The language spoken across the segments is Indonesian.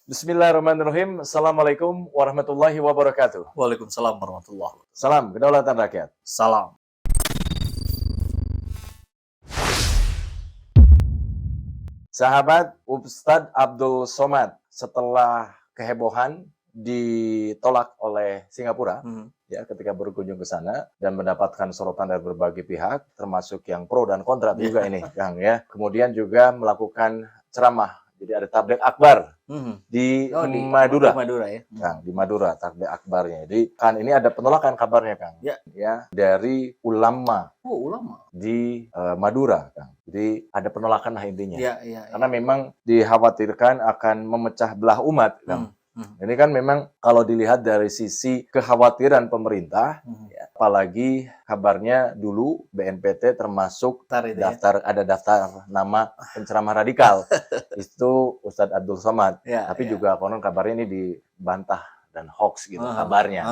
Bismillahirrahmanirrahim. Assalamualaikum warahmatullahi wabarakatuh. Waalaikumsalam warahmatullahi wabarakatuh. Salam kedaulatan rakyat. Salam. Sahabat Ustadz Abdul Somad setelah kehebohan ditolak oleh Singapura ya ketika berkunjung ke sana dan mendapatkan sorotan dari berbagai pihak termasuk yang pro dan kontra juga ini Kang ya. Kemudian juga melakukan ceramah. Jadi ada tabligh akbar di Madura. Madura ya. Kang, di Madura tabligh akbarnya. Jadi kan ini ada penolakan kabarnya Kang. Ya, dari ulama. Oh, ulama. Di Madura, Kang. Jadi ada penolakan lah intinya. Ya. Karena memang dikhawatirkan akan memecah belah umat, Kang. Ini kan memang kalau dilihat dari sisi kekhawatiran pemerintah, ya, apalagi kabarnya dulu BNPT termasuk ada daftar nama penceramah radikal. Itu Ustadz Abdul Somad. Tapi juga konon kabarnya ini dibantah dan hoax gitu kabarnya.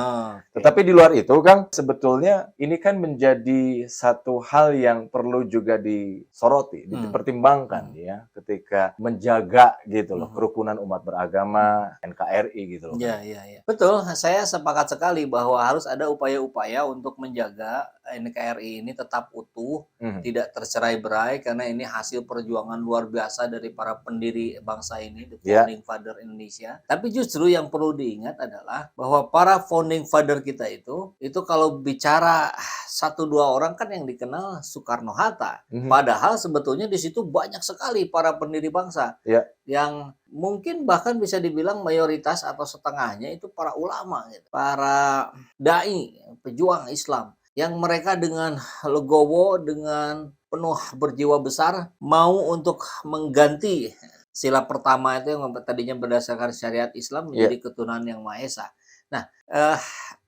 Tetapi di luar itu Kang, sebetulnya ini kan menjadi satu hal yang perlu juga disoroti, dipertimbangkan ya ketika menjaga gitu loh kerukunan umat beragama NKRI gitu loh. Iya. Betul, saya sepakat sekali bahwa harus ada upaya-upaya untuk menjaga NKRI ini tetap utuh, tidak tercerai-berai karena ini hasil perjuangan luar biasa dari para pendiri bangsa ini, the founding father Indonesia. Tapi justru yang perlu diingat adalah bahwa para founding father kita itu kalau bicara 1-2 orang kan yang dikenal Soekarno-Hatta. Padahal sebetulnya di situ banyak sekali para pendiri bangsa yang mungkin bahkan bisa dibilang mayoritas atau setengahnya itu para ulama, gitu. Para dai, pejuang Islam yang mereka dengan legowo, dengan penuh berjiwa besar mau untuk mengganti sila pertama itu yang tadinya berdasarkan syariat Islam menjadi ketuhanan yang Maha Esa. Nah,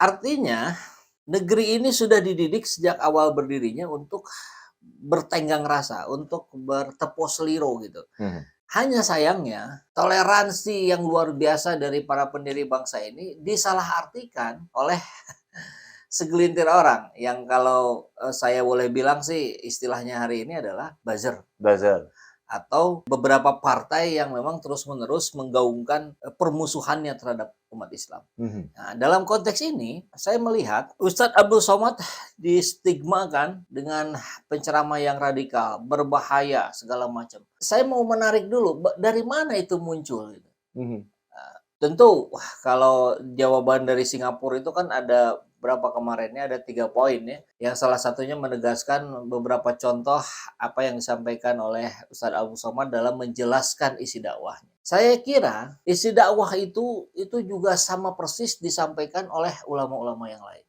artinya negeri ini sudah dididik sejak awal berdirinya untuk bertenggang rasa, untuk bertepos liro gitu. Hanya sayangnya toleransi yang luar biasa dari para pendiri bangsa ini disalahartikan oleh segelintir orang yang kalau saya boleh bilang sih istilahnya hari ini adalah buzzer. Atau beberapa partai yang memang terus-menerus menggaungkan permusuhannya terhadap umat Islam. Nah, dalam konteks ini, saya melihat Ustadz Abdul Somad distigmakan dengan penceramah yang radikal, berbahaya, segala macam. Saya mau menarik dulu, dari mana itu muncul? Tentu, kalau jawaban dari Singapura itu kan ada berapa kemarinnya, ada 3 poin ya, yang salah satunya menegaskan beberapa contoh apa yang disampaikan oleh Ustadz Abdul Somad dalam menjelaskan isi dakwahnya. Saya kira isi dakwah itu juga sama persis disampaikan oleh ulama-ulama yang lain.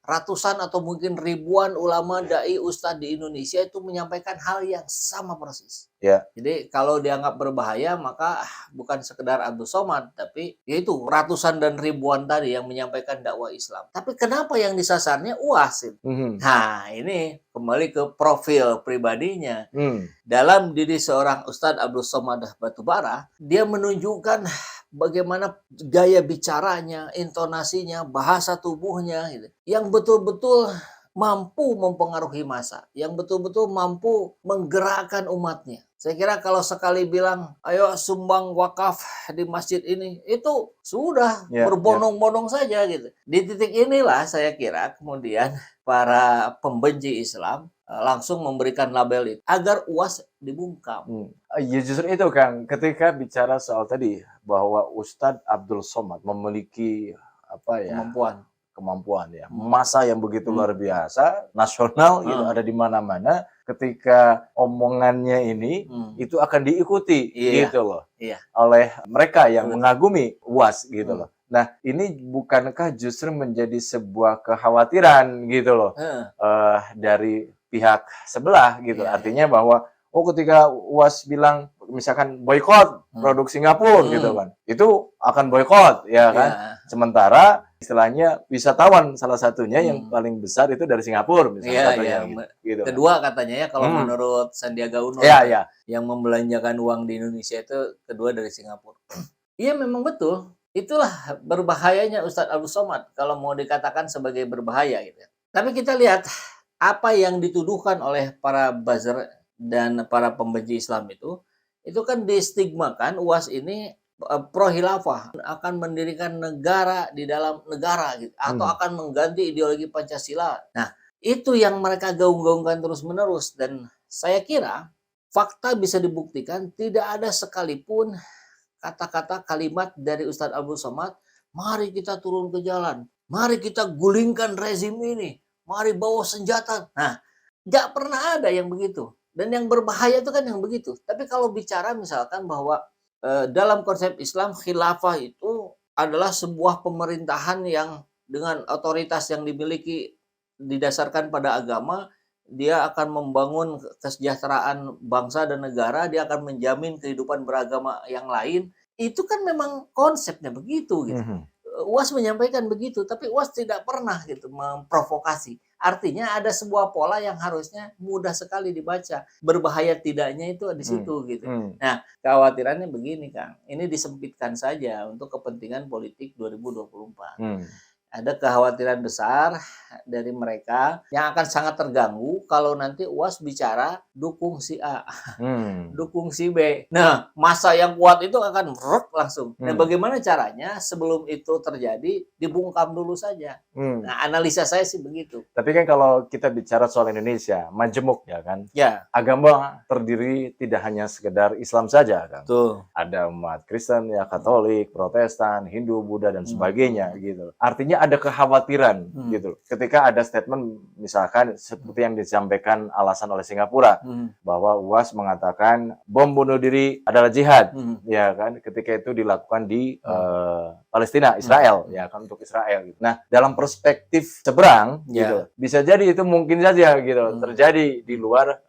Ratusan atau mungkin ribuan ulama dai ustadz di Indonesia itu menyampaikan hal yang sama persis. Jadi kalau dianggap berbahaya maka bukan sekedar Abdul Somad, tapi yaitu ratusan dan ribuan tadi yang menyampaikan dakwah Islam. Tapi kenapa yang disasarnya UAS? Nah, ini kembali ke profil pribadinya. Dalam diri seorang Ustadz Abdul Somad Batubara, dia menunjukkan bagaimana gaya bicaranya, intonasinya, bahasa tubuhnya gitu, yang betul-betul mampu mempengaruhi massa, yang betul-betul mampu menggerakkan umatnya. Saya kira kalau sekali bilang, ayo sumbang wakaf di masjid ini, itu sudah berbondong-bondong saja gitu. Di titik inilah saya kira kemudian para pembenci Islam langsung memberikan label itu agar UAS dibungkam. Ya justru itu Kang, ketika bicara soal tadi bahwa Ustadz Abdul Somad memiliki kemampuan ya, massa yang begitu luar biasa, nasional gitu, ada di mana-mana. Ketika omongannya ini itu akan diikuti gitu loh oleh mereka yang mengagumi UAS gitu loh. Nah, ini bukankah justru menjadi sebuah kekhawatiran gitu loh dari pihak sebelah gitu. Artinya bahwa ketika UAS bilang misalkan boykot produk Singapura gitu kan, itu akan boykot ya kan. Sementara istilahnya wisatawan salah satunya yang paling besar itu dari Singapura misalnya gitu. Kedua katanya ya kalau menurut Sandiaga Uno yang membelanjakan uang di Indonesia itu kedua dari Singapura. Iya memang betul. Itulah berbahayanya Ustadz Abdul Somad kalau mau dikatakan sebagai berbahaya gitu. Tapi kita lihat apa yang dituduhkan oleh para buzzer dan para pembenci Islam itu kan distigmakan UAS ini pro khilafah, akan mendirikan negara di dalam negara gitu, atau akan mengganti ideologi Pancasila. Nah, itu yang mereka gaung-gaungkan terus-menerus, dan saya kira fakta bisa dibuktikan tidak ada sekalipun kata-kata kalimat dari Ustadz Abdul Somad, mari kita turun ke jalan, mari kita gulingkan rezim ini, mari bawa senjata. Nah, nggak pernah ada yang begitu. Dan yang berbahaya itu kan yang begitu. Tapi kalau bicara misalkan bahwa dalam konsep Islam khilafah itu adalah sebuah pemerintahan yang dengan otoritas yang dimiliki didasarkan pada agama, dia akan membangun kesejahteraan bangsa dan negara, dia akan menjamin kehidupan beragama yang lain. Itu kan memang konsepnya begitu gitu. UAS menyampaikan begitu, tapi UAS tidak pernah gitu memprovokasi. Artinya ada sebuah pola yang harusnya mudah sekali dibaca. Berbahaya tidaknya itu di situ gitu. Nah, kekhawatirannya begini, Kang. Ini disempitkan saja untuk kepentingan politik 2024. Ada kekhawatiran besar dari mereka yang akan sangat terganggu kalau nanti UAS bicara dukung si A, dukung si B. Nah, masa yang kuat itu akan langsung. Nah, bagaimana caranya sebelum itu terjadi dibungkam dulu saja. Nah, analisa saya sih begitu. Tapi kan kalau kita bicara soal Indonesia, majemuk ya kan. Ya. Agama terdiri tidak hanya sekedar Islam saja kan. Tuh. Ada umat Kristen, ya Katolik, Protestan, Hindu, Buddha dan sebagainya gitu. Artinya ada kekhawatiran gitu. Ketika ada statement misalkan seperti yang disampaikan alasan oleh Singapura bahwa UAS mengatakan bom bunuh diri adalah jihad, ya kan? Ketika itu dilakukan di Palestina, Israel, ya kan, untuk Israel gitu. Nah, dalam perspektif seberang gitu, bisa jadi itu mungkin saja gitu terjadi di luar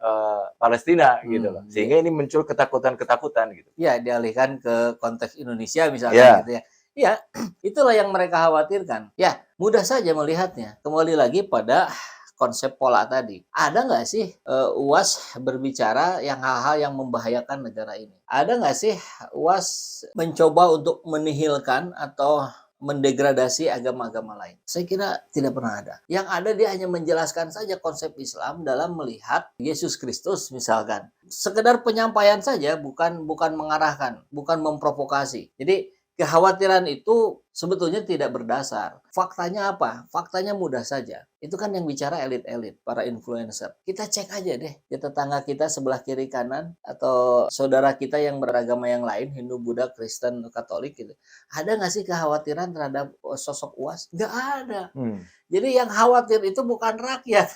Palestina gitu loh. Sehingga ini muncul ketakutan-ketakutan gitu. Ya, dialihkan ke konteks Indonesia misalnya gitu ya. Ya, itulah yang mereka khawatirkan. Ya, mudah saja melihatnya. Kembali lagi pada konsep pola tadi. Ada nggak sih UAS berbicara yang hal-hal yang membahayakan negara ini? Ada nggak sih UAS mencoba untuk menihilkan atau mendegradasi agama-agama lain? Saya kira tidak pernah ada. Yang ada dia hanya menjelaskan saja konsep Islam dalam melihat Yesus Kristus misalkan. Sekedar penyampaian saja, bukan mengarahkan, bukan memprovokasi. Jadi kekhawatiran itu sebetulnya tidak berdasar. Faktanya apa? Faktanya mudah saja. Itu kan yang bicara elit-elit, para influencer. Kita cek aja deh ke tetangga kita sebelah kiri kanan atau saudara kita yang beragama yang lain, Hindu, Buddha, Kristen, Katolik gitu. Ada nggak sih kekhawatiran terhadap sosok UAS? Nggak ada. Jadi yang khawatir itu bukan rakyat.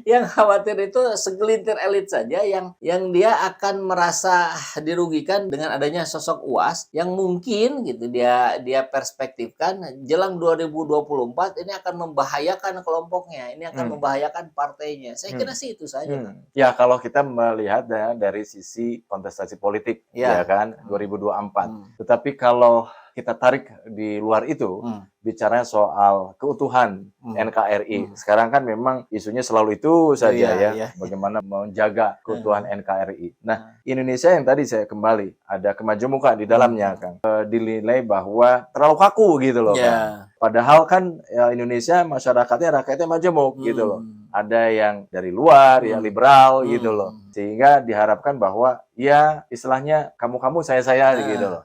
Yang khawatir itu segelintir elit saja yang dia akan merasa dirugikan dengan adanya sosok UAS yang mungkin gitu dia perspektifkan jelang 2024 ini akan membahayakan kelompoknya, ini akan membahayakan partainya. Saya kira sih itu saja. Ya, kalau kita melihat dari sisi kontestasi politik ya kan 2024. Tetapi kalau kita tarik di luar itu, bicaranya soal keutuhan NKRI. Sekarang kan memang isunya selalu itu saja bagaimana menjaga keutuhan NKRI. Nah, Indonesia yang tadi saya kembali, ada kemajemukan di dalamnya kan. Dinilai bahwa terlalu kaku gitu loh kan. Padahal kan Indonesia rakyatnya majemuk gitu loh. Ada yang dari luar, yang liberal gitu loh. Sehingga diharapkan bahwa ya istilahnya kamu-kamu, saya-saya gitu loh.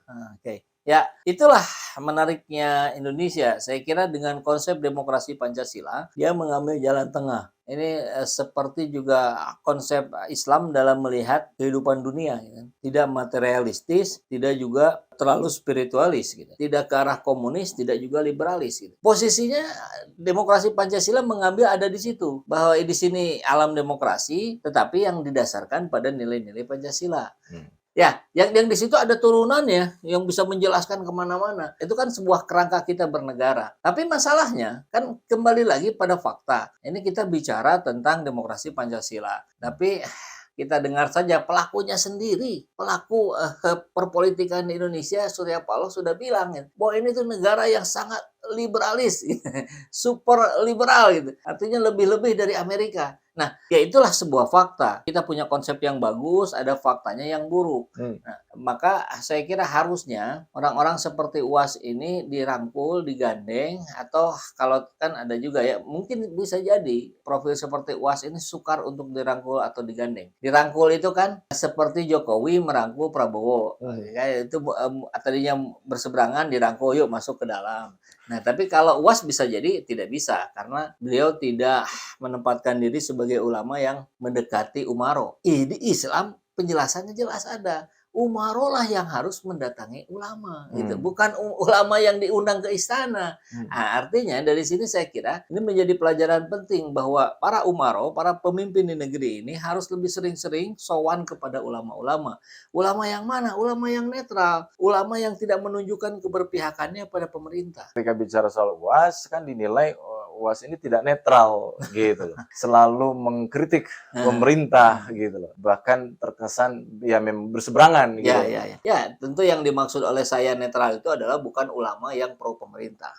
Ya, itulah menariknya Indonesia. Saya kira dengan konsep demokrasi Pancasila, dia mengambil jalan tengah. Ini seperti juga konsep Islam dalam melihat kehidupan dunia. Tidak materialistis, tidak juga terlalu spiritualis. Gitu. Tidak ke arah komunis, tidak juga liberalis. Gitu. Posisinya demokrasi Pancasila mengambil ada di situ. Bahwa di sini alam demokrasi, tetapi yang didasarkan pada nilai-nilai Pancasila. Ya, yang di situ ada turunannya yang bisa menjelaskan kemana-mana. Itu kan sebuah kerangka kita bernegara. Tapi masalahnya kan kembali lagi pada fakta. Ini kita bicara tentang demokrasi Pancasila. Tapi kita dengar saja pelakunya sendiri. Pelaku perpolitikan di Indonesia, Surya Paloh sudah bilang bahwa ini tuh negara yang sangat liberalis, super liberal gitu. Artinya lebih-lebih dari Amerika. Nah, ya itulah sebuah fakta. Kita punya konsep yang bagus, ada faktanya yang buruk. Nah, maka saya kira harusnya orang-orang seperti UAS ini dirangkul, digandeng, atau kalau kan ada juga ya, mungkin bisa jadi profil seperti UAS ini sukar untuk dirangkul atau digandeng. Dirangkul itu kan seperti Jokowi merangkul Prabowo. Kayak itu tadinya berseberangan, dirangkul, yuk masuk ke dalam. Nah, tapi kalau UAS bisa jadi tidak bisa karena beliau tidak menempatkan diri sebagai ulama yang mendekati umaro. Di Islam penjelasannya jelas ada. Umaro lah yang harus mendatangi ulama, gitu. Bukan ulama yang diundang ke istana. Nah, artinya dari sini saya kira ini menjadi pelajaran penting bahwa para umaro, para pemimpin di negeri ini harus lebih sering-sering sowan kepada ulama-ulama. Ulama yang mana? Ulama yang netral, ulama yang tidak menunjukkan keberpihakannya pada pemerintah. Ketika bicara soal UAS kan dinilai UAS ini tidak netral gitu loh. Selalu mengkritik pemerintah gitu loh. Bahkan terkesan ya memang berseberangan gitu. Ya, tentu yang dimaksud oleh saya netral itu adalah bukan ulama yang pro pemerintah.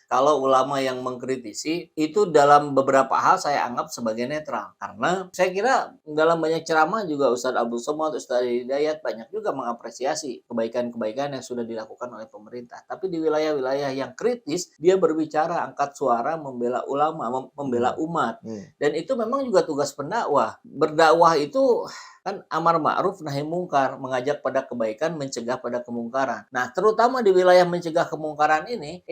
Kalau ulama yang mengkritisi itu dalam beberapa hal saya anggap sebagai netral. Karena saya kira dalam banyak ceramah juga Ustadz Abdul Somad, Ustadz Hidayat banyak juga mengapresiasi kebaikan-kebaikan yang sudah dilakukan oleh pemerintah. Tapi di wilayah-wilayah yang kritis dia berbicara, angkat suara, membela ulama, membela umat. Dan itu memang juga tugas pendakwah. Berdakwah itu kan amar ma'ruf nahi mungkar, mengajak pada kebaikan, mencegah pada kemungkaran. Nah, terutama di wilayah mencegah kemungkaran ini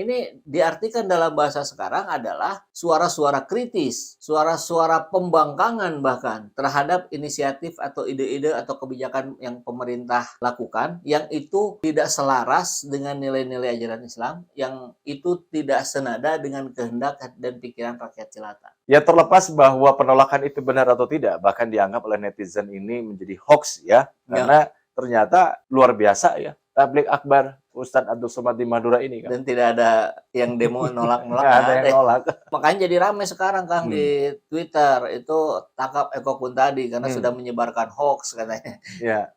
diartikan dalam bahasa sekarang adalah suara-suara kritis, suara-suara pembangkangan bahkan terhadap inisiatif atau ide-ide atau kebijakan yang pemerintah lakukan yang itu tidak selaras dengan nilai-nilai ajaran Islam, yang itu tidak senada dengan kehendak dan pikiran rakyat jelata. Ya terlepas bahwa penolakan itu benar atau tidak, bahkan dianggap oleh netizen ini menjadi hoax ya, karena ternyata luar biasa ya tabligh akbar Ustadz Abdul Somad di Madura ini kan. Dan tidak ada yang demo nolak-nolak. Nggak ada yang nolak. Makanya jadi ramai sekarang Kang di Twitter itu tangkap Eko Kuntadi karena sudah menyebarkan hoax katanya. Ya.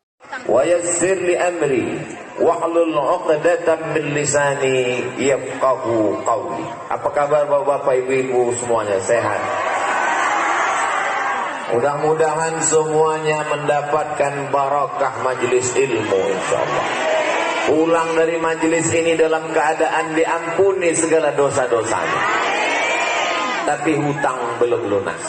Wa yassir li amri wahlul 'uqdatam min lisani yafqahu qawli. Apa kabar Bapak Ibu semuanya, sehat? Mudah-mudahan semuanya mendapatkan barakah majelis ilmu insyaallah. Pulang dari majelis ini dalam keadaan diampuni segala dosa-dosanya. Tapi hutang belum lunas.